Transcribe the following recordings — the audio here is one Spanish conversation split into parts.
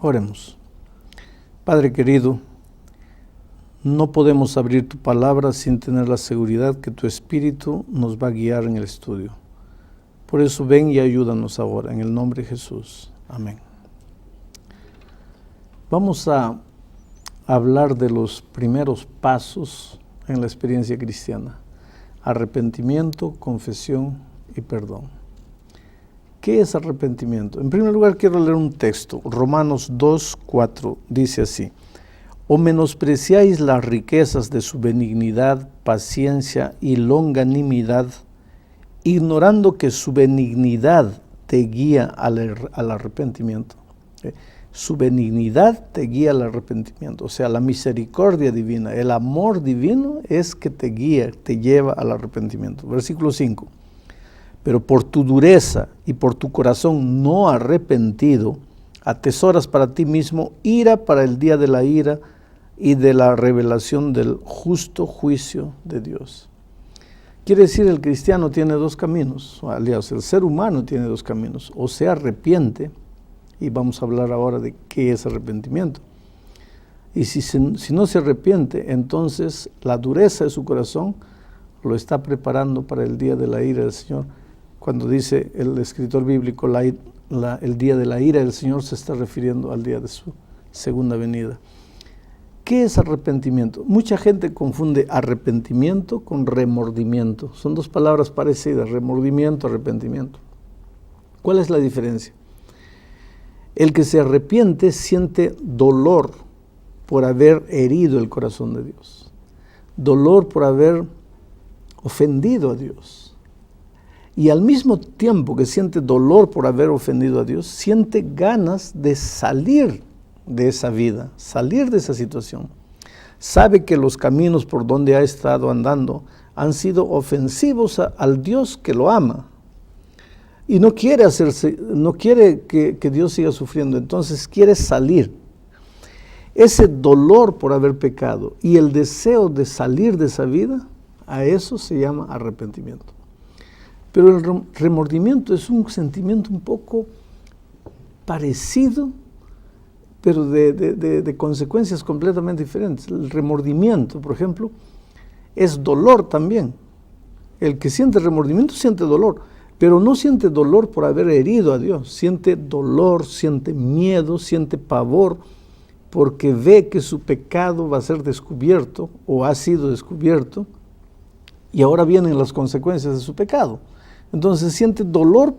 Oremos. Padre querido, no podemos abrir tu palabra sin tener la seguridad que tu Espíritu nos va a guiar en el estudio. Por eso ven y ayúdanos ahora, en el nombre de Jesús. Amén. Vamos a hablar de los primeros pasos en la experiencia cristiana: arrepentimiento, confesión y perdón. ¿Qué es arrepentimiento? En primer lugar, quiero leer un texto. Romanos 2:4 dice así: ¿O menospreciáis las riquezas de su benignidad, paciencia y longanimidad, ignorando que su benignidad te guía al arrepentimiento? Su benignidad te guía al arrepentimiento, o sea, la misericordia divina, el amor divino es que te guía, te lleva al arrepentimiento. Versículo 5. Pero por tu dureza y por tu corazón no arrepentido, atesoras para ti mismo ira para el día de la ira y de la revelación del justo juicio de Dios. Quiere decir, el cristiano tiene dos caminos, aliás, el ser humano tiene dos caminos: o se arrepiente, y vamos a hablar ahora de qué es arrepentimiento, y si no se arrepiente, entonces la dureza de su corazón lo está preparando para el día de la ira del Señor. Cuando dice el escritor bíblico el día de la ira del Señor, se está refiriendo al día de su segunda venida. ¿Qué es arrepentimiento? Mucha gente confunde arrepentimiento con remordimiento. Son dos palabras parecidas: remordimiento, arrepentimiento. ¿Cuál es la diferencia? El que se arrepiente siente dolor por haber herido el corazón de Dios, dolor por haber ofendido a Dios. Y al mismo tiempo que siente dolor por haber ofendido a Dios, siente ganas de salir de esa vida, salir de esa situación. Sabe que los caminos por donde ha estado andando han sido ofensivos al Dios que lo ama. Y no quiere que Dios siga sufriendo, entonces quiere salir. Ese dolor por haber pecado y el deseo de salir de esa vida, a eso se llama arrepentimiento. Pero el remordimiento es un sentimiento un poco parecido, pero de consecuencias completamente diferentes. El remordimiento, por ejemplo, es dolor también. El que siente remordimiento siente dolor, pero no siente dolor por haber herido a Dios. Siente dolor, siente miedo, siente pavor, porque ve que su pecado va a ser descubierto o ha sido descubierto, y ahora vienen las consecuencias de su pecado. Entonces siente dolor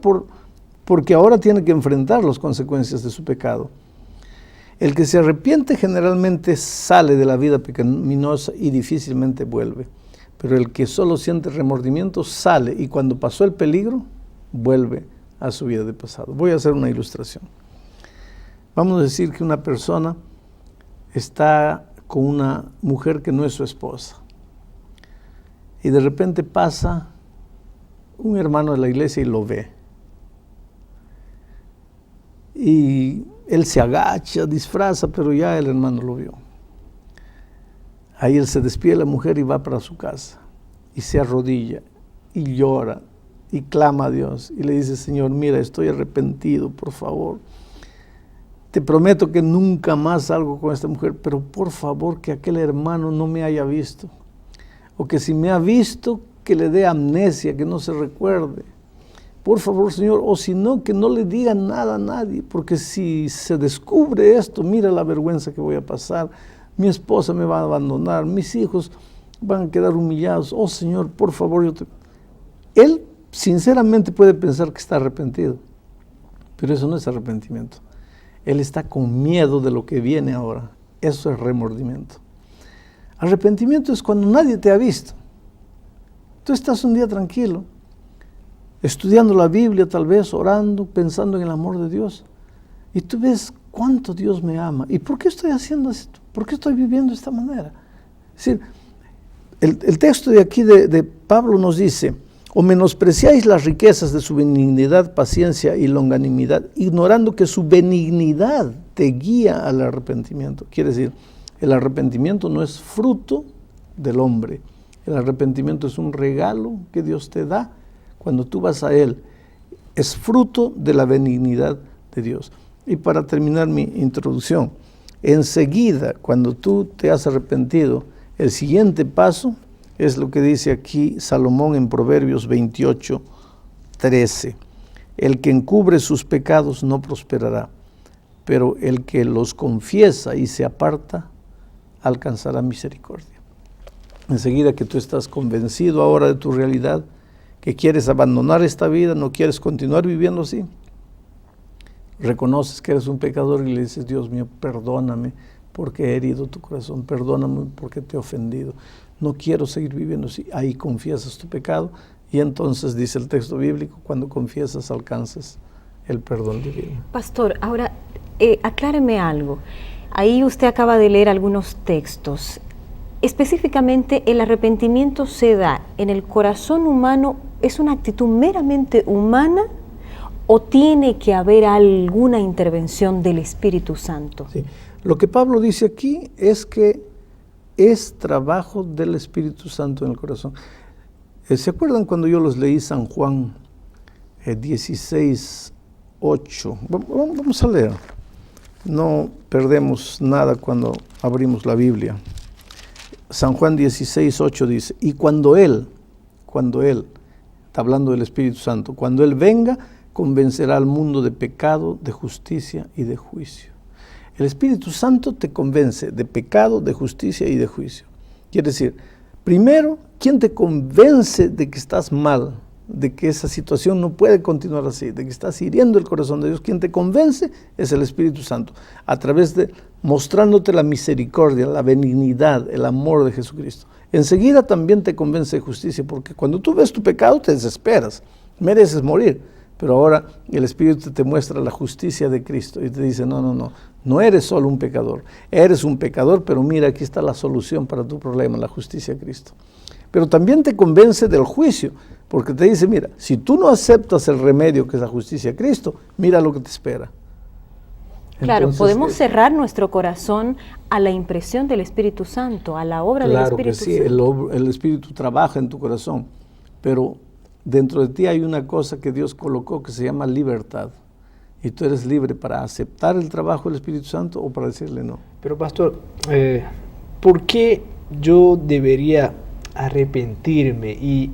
porque ahora tiene que enfrentar las consecuencias de su pecado. El que se arrepiente generalmente sale de la vida pecaminosa y difícilmente vuelve. Pero el que solo siente remordimiento sale, y cuando pasó el peligro, vuelve a su vida de pasado. Voy a hacer una ilustración. Vamos a decir que una persona está con una mujer que no es su esposa, y de repente pasa un hermano de la iglesia y lo ve. Y él se agacha, disfraza, pero ya el hermano lo vio. Ahí él se despide de la mujer y va para su casa. Y se arrodilla y llora y clama a Dios. Y le dice: Señor, mira, estoy arrepentido, por favor. Te prometo que nunca más salgo con esta mujer, pero por favor que aquel hermano no me haya visto. O que si me ha visto, que le dé amnesia, que no se recuerde. Por favor, Señor, o si no, que no le diga nada a nadie, porque si se descubre esto, mira la vergüenza que voy a pasar. Mi esposa me va a abandonar, mis hijos van a quedar humillados. Oh, Señor, por favor, Él sinceramente puede pensar que está arrepentido, pero eso no es arrepentimiento. Él está con miedo de lo que viene ahora. Eso es remordimiento. Arrepentimiento es cuando nadie te ha visto. Tú estás un día tranquilo, estudiando la Biblia, tal vez orando, pensando en el amor de Dios, y tú ves cuánto Dios me ama. ¿Y por qué estoy haciendo esto? ¿Por qué estoy viviendo de esta manera? Es decir, el texto de aquí de Pablo nos dice: o menospreciáis las riquezas de su benignidad, paciencia y longanimidad, ignorando que su benignidad te guía al arrepentimiento. Quiere decir, el arrepentimiento no es fruto del hombre. El arrepentimiento es un regalo que Dios te da cuando tú vas a Él. Es fruto de la benignidad de Dios. Y para terminar mi introducción, enseguida, cuando tú te has arrepentido, el siguiente paso es lo que dice aquí Salomón en Proverbios 28:13. El que encubre sus pecados no prosperará, pero el que los confiesa y se aparta alcanzará misericordia. Enseguida que tú estás convencido ahora de tu realidad, que quieres abandonar esta vida, no quieres continuar viviendo así, reconoces que eres un pecador y le dices: Dios mío, perdóname porque he herido tu corazón, perdóname porque te he ofendido, no quiero seguir viviendo así. Ahí confiesas tu pecado y entonces, dice el texto bíblico, cuando confiesas alcanzas el perdón divino. Pastor, ahora acláreme algo. Ahí usted acaba de leer algunos textos. Específicamente, ¿el arrepentimiento se da en el corazón humano? ¿Es una actitud meramente humana o tiene que haber alguna intervención del Espíritu Santo? Sí. Lo que Pablo dice aquí es que es trabajo del Espíritu Santo en el corazón. ¿Se acuerdan cuando yo los leí San Juan 16:8? Vamos a leer. No perdemos nada cuando abrimos la Biblia. San Juan 16:8 dice: y cuando Él, está hablando del Espíritu Santo, cuando Él venga, convencerá al mundo de pecado, de justicia y de juicio. El Espíritu Santo te convence de pecado, de justicia y de juicio. Quiere decir, primero, ¿quién te convence de que estás mal, de que esa situación no puede continuar así, de que estás hiriendo el corazón de Dios? Quien te convence es el Espíritu Santo, a través de mostrándote la misericordia, la benignidad, el amor de Jesucristo. Enseguida también te convence de justicia, porque cuando tú ves tu pecado te desesperas, mereces morir, pero ahora el Espíritu te muestra la justicia de Cristo y te dice: no eres solo un pecador, eres un pecador, pero mira, aquí está la solución para tu problema, la justicia de Cristo. Pero también te convence del juicio, porque te dice: mira, si tú no aceptas el remedio que es la justicia de Cristo, mira lo que te espera. Claro, entonces, podemos cerrar nuestro corazón a la impresión del Espíritu Santo, a la obra del Espíritu Santo. Claro que sí, el Espíritu trabaja en tu corazón, pero dentro de ti hay una cosa que Dios colocó que se llama libertad. Y tú eres libre para aceptar el trabajo del Espíritu Santo o para decirle no. Pero pastor, ¿por qué yo debería arrepentirme? Y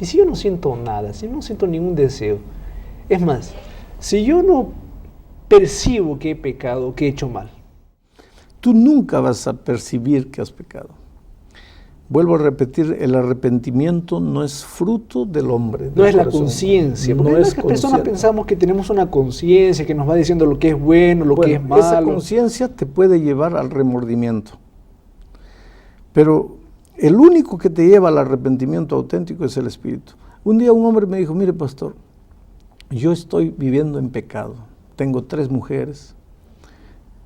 si yo no siento nada, si no siento ningún deseo, es más, si yo no percibo que he pecado, que he hecho mal, tú nunca vas a percibir que has pecado. Vuelvo a repetir, el arrepentimiento no es fruto del hombre. No es la conciencia, porque las personas pensamos que tenemos una conciencia que nos va diciendo lo que es bueno, lo que es malo. Esa conciencia te puede llevar al remordimiento, pero el único que te lleva al arrepentimiento auténtico es el Espíritu. Un día un hombre me dijo: mire, pastor, yo estoy viviendo en pecado, tengo 3 mujeres,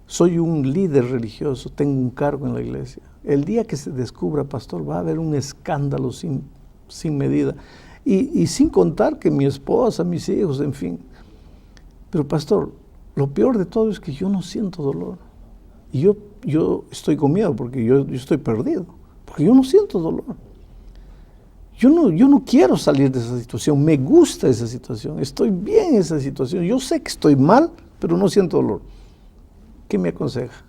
soy un líder religioso, tengo un cargo en la iglesia. El día que se descubra, pastor, va a haber un escándalo sin medida. Y sin contar que mi esposa, mis hijos, en fin. Pero pastor, lo peor de todo es que yo no siento dolor. Y yo estoy con miedo porque yo estoy perdido. Porque yo no siento dolor. Yo no quiero salir de esa situación. Me gusta esa situación. Estoy bien en esa situación. Yo sé que estoy mal, pero no siento dolor. ¿Qué me aconseja?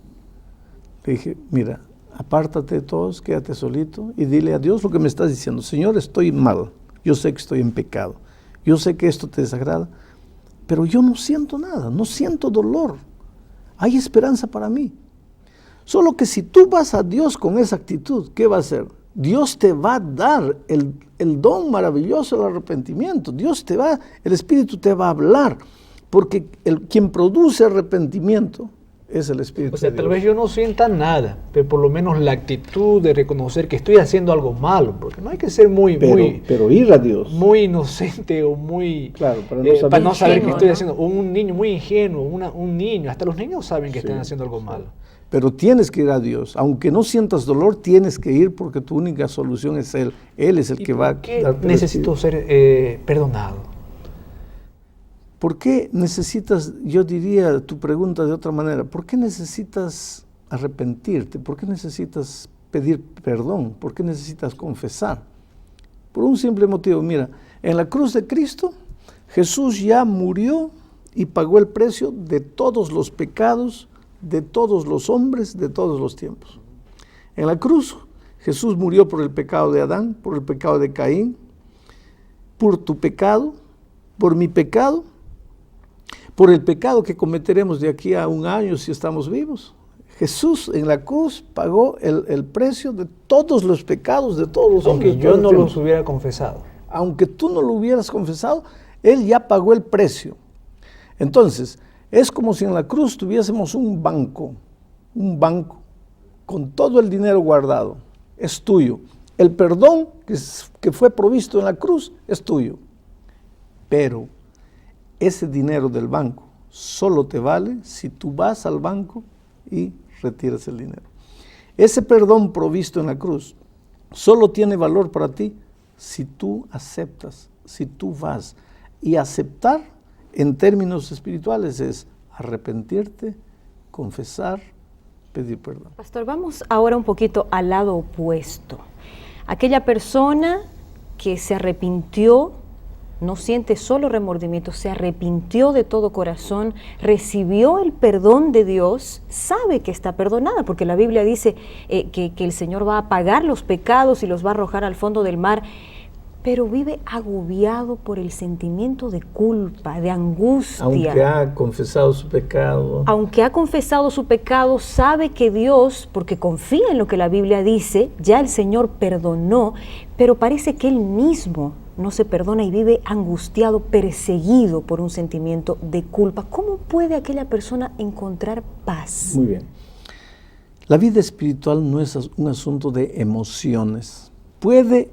Le dije: mira, apártate de todos, quédate solito y dile a Dios lo que me estás diciendo. Señor, estoy mal, yo sé que estoy en pecado, yo sé que esto te desagrada, pero yo no siento nada, no siento dolor. Hay esperanza para mí. Solo que si tú vas a Dios con esa actitud, ¿qué va a hacer? Dios te va a dar el don maravilloso del arrepentimiento. El Espíritu te va a hablar, porque quien produce arrepentimiento es el Espíritu. O sea, tal vez yo no sienta nada, pero por lo menos la actitud de reconocer que estoy haciendo algo malo, porque no hay que ser pero ir a Dios, muy inocente o muy, claro, para no saber que estoy haciendo, o un niño muy ingenuo, un niño, hasta los niños saben que están haciendo algo malo. Pero tienes que ir a Dios, aunque no sientas dolor, tienes que ir, porque tu única solución es Él. Él es el que va a darte. Necesito ser perdonado. ¿Por qué necesitas, yo diría tu pregunta de otra manera, ¿por qué necesitas arrepentirte? ¿Por qué necesitas pedir perdón? ¿Por qué necesitas confesar? Por un simple motivo. Mira, en la cruz de Cristo, Jesús ya murió y pagó el precio de todos los pecados, de todos los hombres, de todos los tiempos. En la cruz, Jesús murió por el pecado de Adán, por el pecado de Caín, por tu pecado, por mi pecado, por el pecado que cometeremos de aquí a un año si estamos vivos. Jesús en la cruz pagó el precio de todos los pecados de todos los hombres. Aunque yo no los hubiera confesado. Aunque tú no lo hubieras confesado, Él ya pagó el precio. Entonces, es como si en la cruz tuviésemos un banco con todo el dinero guardado. Es tuyo. El perdón que fue provisto en la cruz es tuyo. Pero ese dinero del banco solo te vale si tú vas al banco y retiras el dinero. Ese perdón provisto en la cruz solo tiene valor para ti si tú aceptas, si tú vas. Y aceptar en términos espirituales es arrepentirte, confesar, pedir perdón. Pastor, vamos ahora un poquito al lado opuesto. Aquella persona que se arrepintió, no siente solo remordimiento, se arrepintió de todo corazón, recibió el perdón de Dios, sabe que está perdonada, porque la Biblia dice que el Señor va a pagar los pecados y los va a arrojar al fondo del mar, pero vive agobiado por el sentimiento de culpa, de angustia. Aunque ha confesado su pecado. Aunque ha confesado su pecado, sabe que Dios, porque confía en lo que la Biblia dice, ya el Señor perdonó, pero parece que Él mismo no se perdona y vive angustiado, perseguido por un sentimiento de culpa. ¿Cómo puede aquella persona encontrar paz? Muy bien. La vida espiritual no es un asunto de emociones. Puede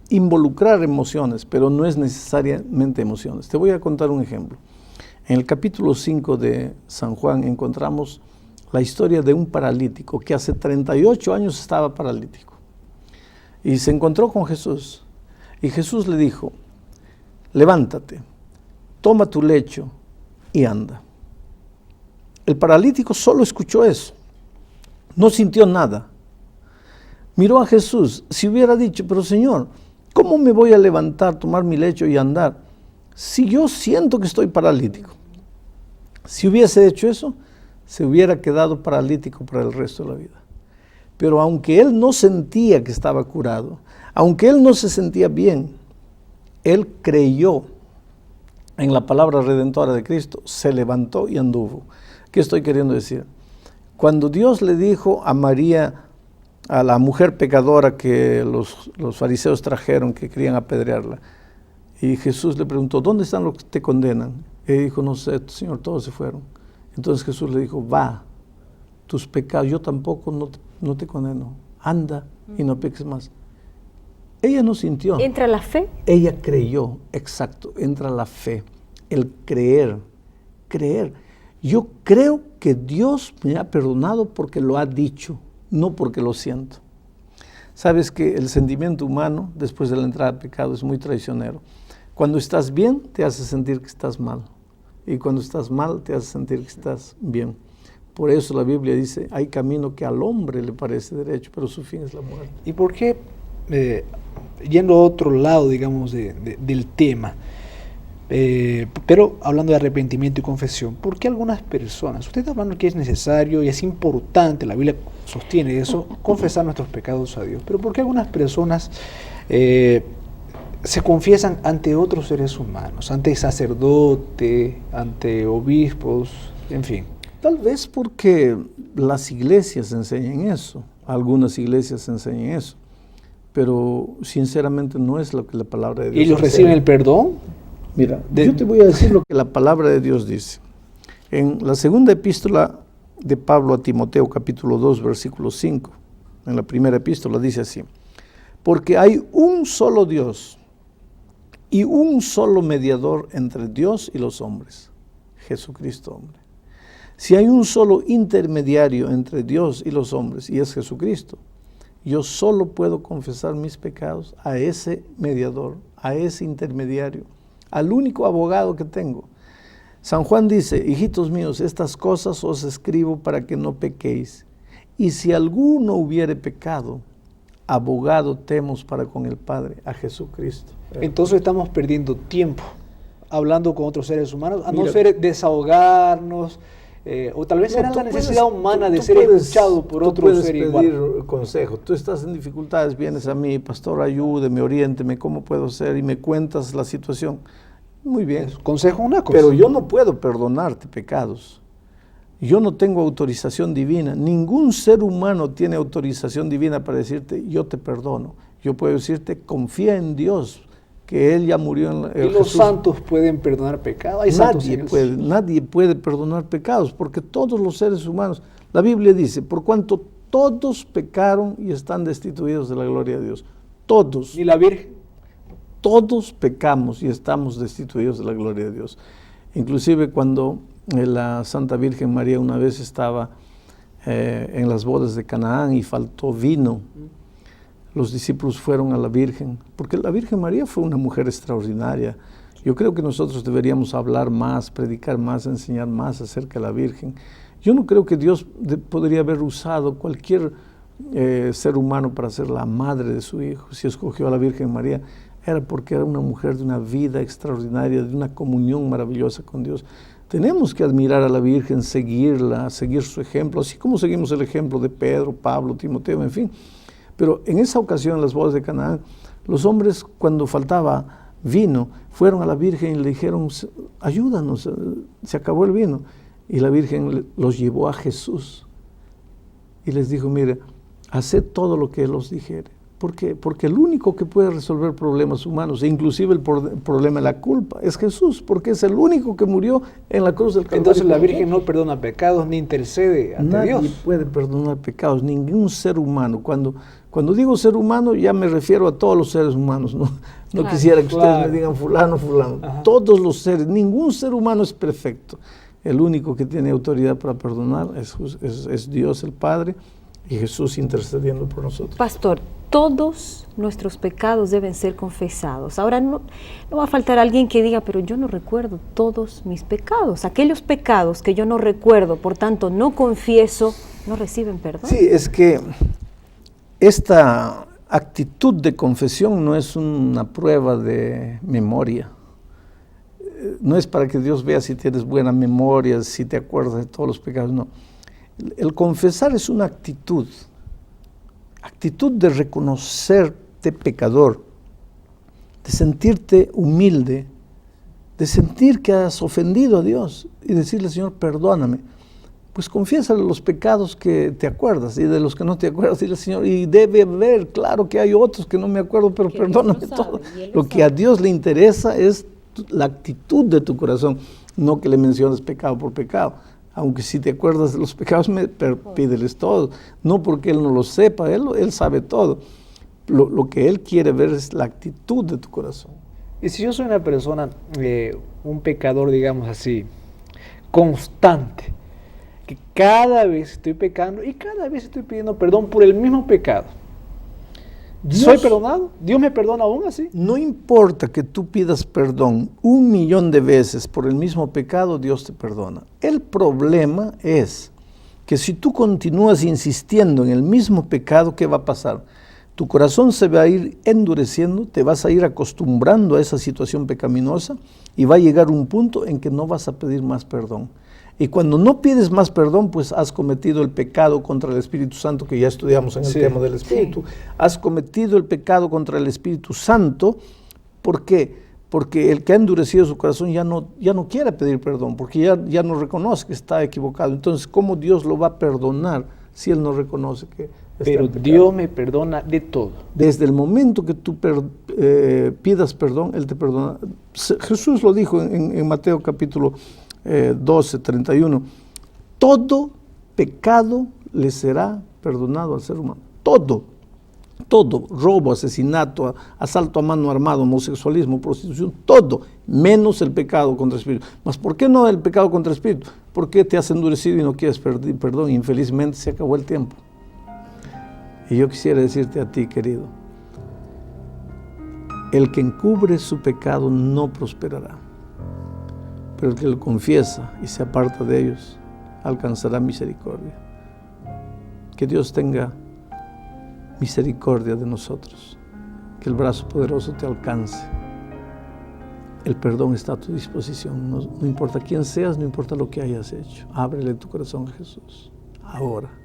involucrar emociones, pero no es necesariamente emociones. Te voy a contar un ejemplo. En el capítulo 5 de San Juan encontramos la historia de un paralítico que hace 38 años estaba paralítico y se encontró con Jesús. Y Jesús le dijo, levántate, toma tu lecho y anda. El paralítico solo escuchó eso, no sintió nada. Miró a Jesús, si hubiera dicho, pero Señor, ¿cómo me voy a levantar, tomar mi lecho y andar si yo siento que estoy paralítico? Si hubiese hecho eso, se hubiera quedado paralítico para el resto de la vida. Pero aunque él no sentía que estaba curado, aunque él no se sentía bien, él creyó en la palabra redentora de Cristo, se levantó y anduvo. ¿Qué estoy queriendo decir? Cuando Dios le dijo a María, a la mujer pecadora que los fariseos trajeron, que querían apedrearla, y Jesús le preguntó, ¿dónde están los que te condenan? Y dijo, no sé, Señor, todos se fueron. Entonces Jesús le dijo, va, tus pecados, yo tampoco no te condeno, anda y no peques más. Ella no sintió. ¿Entra la fe? Ella creyó, exacto, entra la fe, el creer. Yo creo que Dios me ha perdonado porque lo ha dicho, no porque lo siento. Sabes que el sentimiento humano, después de la entrada al pecado, es muy traicionero. Cuando estás bien, te hace sentir que estás mal. Y cuando estás mal, te hace sentir que estás bien. Por eso la Biblia dice, hay camino que al hombre le parece derecho, pero su fin es la muerte. ¿Y por qué, yendo a otro lado, digamos, del tema, pero hablando de arrepentimiento y confesión, ¿por qué algunas personas, usted está hablando que es necesario y es importante, la Biblia sostiene eso, confesar nuestros pecados a Dios, pero por qué algunas personas se confiesan ante otros seres humanos, ante sacerdotes, ante obispos, en fin? Tal vez porque las iglesias enseñan eso, algunas iglesias enseñan eso, pero sinceramente no es lo que la palabra de Dios dice. ¿Y ellos reciben el perdón? Mira, yo te voy a decir lo que la palabra de Dios dice. En la segunda epístola de Pablo a Timoteo, capítulo 2, versículo 5, en la primera epístola dice así, porque hay un solo Dios y un solo mediador entre Dios y los hombres, Jesucristo hombre. Si hay un solo intermediario entre Dios y los hombres, y es Jesucristo, yo solo puedo confesar mis pecados a ese mediador, a ese intermediario, al único abogado que tengo. San Juan dice, hijitos míos, estas cosas os escribo para que no pequéis. Y si alguno hubiere pecado, abogado tenemos para con el Padre, a Jesucristo. Entonces estamos perdiendo tiempo hablando con otros seres humanos, a no Mira, ser desahogarnos, o tal vez No, era tú la necesidad puedes- humana de tú ser puedes- escuchado por tú otro puedes ser pedir igual. consejo. Tú estás en dificultades, vienes a mí, pastor, ayúdeme, oriénteme, ¿cómo puedo ser? Y me cuentas la situación. Muy bien. Consejo una cosa. Pero yo no puedo perdonarte pecados. Yo no tengo autorización divina. Ningún ser humano tiene autorización divina para decirte, yo te perdono. Yo puedo decirte, confía en Dios, que Él ya murió en la ¿Y los santos pueden perdonar pecados? ¿Hay santos en Nadie puede perdonar pecados, porque todos los seres humanos, la Biblia dice, por cuanto todos pecaron y están destituidos de la gloria de Dios. Todos. ¿Ni la Virgen? Todos pecamos y estamos destituidos de la gloria de Dios. Inclusive cuando la Santa Virgen María una vez estaba en las bodas de Canaán y faltó vino, los discípulos fueron a la Virgen, porque la Virgen María fue una mujer extraordinaria. Yo creo que nosotros deberíamos hablar más, predicar más, enseñar más acerca de la Virgen. Yo no creo que Dios podría haber usado cualquier ser humano para ser la madre de su hijo. Si escogió a la Virgen María, era porque era una mujer de una vida extraordinaria, de una comunión maravillosa con Dios. Tenemos que admirar a la Virgen, seguirla, seguir su ejemplo, así como seguimos el ejemplo de Pedro, Pablo, Timoteo, en fin. Pero en esa ocasión, en las bodas de Canaán, los hombres, cuando faltaba vino, fueron a la Virgen y le dijeron, ayúdanos, se acabó el vino. Y la Virgen los llevó a Jesús y les dijo, mire, haced todo lo que Él os dijere. ¿Por qué? Porque el único que puede resolver problemas humanos, e inclusive el problema de la culpa, es Jesús, porque es el único que murió en la cruz del Calvario. Entonces la Virgen no perdona pecados ni intercede ante Nadie Dios. puede perdonar pecados, ningún ser humano. Cuando digo ser humano, ya me refiero a todos los seres humanos, ¿no? No Claro. quisiera que ustedes Claro. me digan fulano, fulano. Ajá. Todos los seres, ningún ser humano es perfecto. El único que tiene autoridad para perdonar es Dios el Padre y Jesús intercediendo por nosotros. Pastor, todos nuestros pecados deben ser confesados. Ahora no va a faltar alguien que diga, pero yo no recuerdo todos mis pecados. Aquellos pecados que yo no recuerdo, por tanto no confieso, no reciben perdón. Sí, es que esta actitud de confesión no es una prueba de memoria. No es para que Dios vea si tienes buena memoria, si te acuerdas de todos los pecados, no. El confesar es una actitud de reconocerte pecador, de sentirte humilde, de sentir que has ofendido a Dios y decirle, Señor, perdóname. Pues confiésale los pecados que te acuerdas y de los que no te acuerdas, dile, Señor, y debe haber, claro que hay otros que no me acuerdo, pero Que perdóname Dios lo sabe, todo. y Él Lo lo que a sabe. Dios le interesa es la actitud de tu corazón, no que le menciones pecado por pecado. Aunque si te acuerdas de los pecados, pídeles todo. No porque Él no lo sepa, Él sabe todo. Lo que Él quiere ver es la actitud de tu corazón. Y si yo soy una persona, un pecador, digamos así, constante, que cada vez estoy pecando y cada vez estoy pidiendo perdón por el mismo pecado, ¿soy perdonado? ¿Dios me perdona aún así? No importa que tú pidas perdón 1.000.000 de veces por el mismo pecado, Dios te perdona. El problema es que si tú continúas insistiendo en el mismo pecado, ¿qué va a pasar? Tu corazón se va a ir endureciendo, te vas a ir acostumbrando a esa situación pecaminosa y va a llegar un punto en que no vas a pedir más perdón. Y cuando no pides más perdón, pues has cometido el pecado contra el Espíritu Santo, que ya estudiamos en el tema del Espíritu. Sí. Has cometido el pecado contra el Espíritu Santo. ¿Por qué? Porque el que ha endurecido su corazón ya no quiere pedir perdón, porque ya no reconoce que está equivocado. Entonces, ¿cómo Dios lo va a perdonar si Él no reconoce que está Pero en pecado? Dios me perdona de todo. Desde el momento que tú pidas perdón, Él te perdona. Jesús lo dijo en Mateo capítulo 12, 31. Todo pecado le será perdonado al ser humano. Todo, robo, asesinato, asalto a mano armada, homosexualismo, prostitución, todo, menos el pecado contra el Espíritu. ¿Mas por qué no el pecado contra el Espíritu? ¿Por qué te has endurecido y no quieres pedir perdón? Infelizmente se acabó el tiempo. Y yo quisiera decirte a ti, querido, el que encubre su pecado no prosperará, pero el que lo confiesa y se aparta de ellos alcanzará misericordia. Que Dios tenga misericordia de nosotros, que el brazo poderoso te alcance. el perdón está a tu disposición. No importa quién seas, no importa lo que hayas hecho. Ábrele tu corazón a Jesús. Ahora.